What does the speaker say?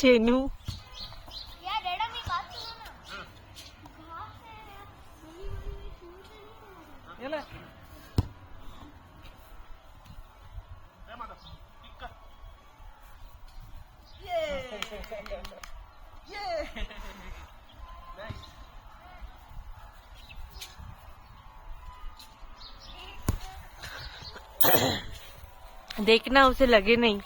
छेनू यार डैडा मेरी बात सुनो ना। घास है यार, बड़ी बड़ी छूट नहीं। ये ले देखना उसे लगे नहीं।